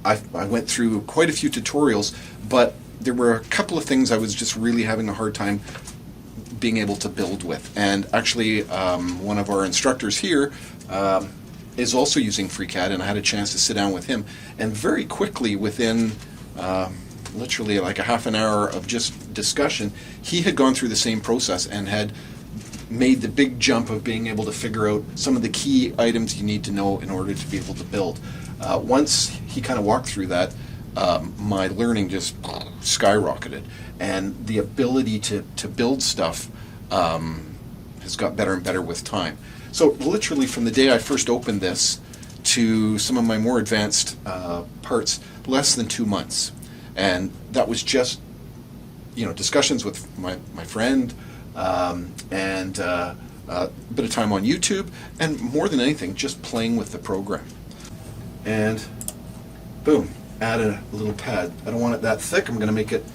I went through quite a few tutorials, but there were a couple of things I was just really having a hard time being able to build with. And actually, one of our instructors here is also using FreeCAD, and I had a chance to sit down with him. And very quickly, within literally like a half an hour of just discussion, he had gone through the same process and had made the big jump of being able to figure out some of the key items you need to know in order to be able to build. Once he kind of walked through that, my learning just skyrocketed, and the ability to build stuff has got better and better with time. So literally from the day I first opened this to some of my more advanced parts, less than 2 months. And that was just, discussions with my friend, and a bit of time on YouTube, and more than anything, just playing with the program. And boom, add a little pad. I don't want it that thick. I'm going to make it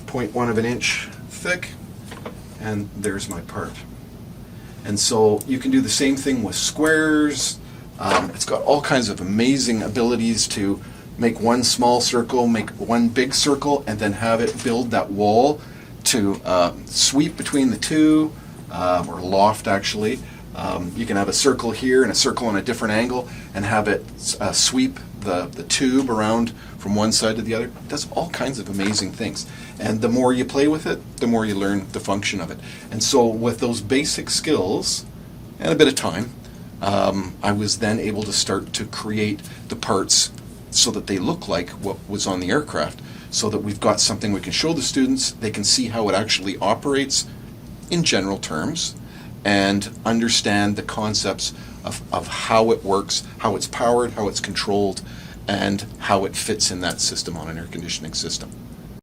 0.1 of an inch thick, and there's my part. And so you can do the same thing with squares. It's got all kinds of amazing abilities to make one small circle, make one big circle, and then have it build that wall to sweep between the two, or loft actually. You can have a circle here and a circle on a different angle and have it sweep the tube around from one side to the other. It does all kinds of amazing things. And the more you play with it, the more you learn the function of it. And so with those basic skills and a bit of time, I was then able to start to create the parts so that they look like what was on the aircraft, so that we've got something we can show the students. They can see how it actually operates in general terms and understand the concepts of how it works, how it's powered, how it's controlled, and how it fits in that system on an air conditioning system.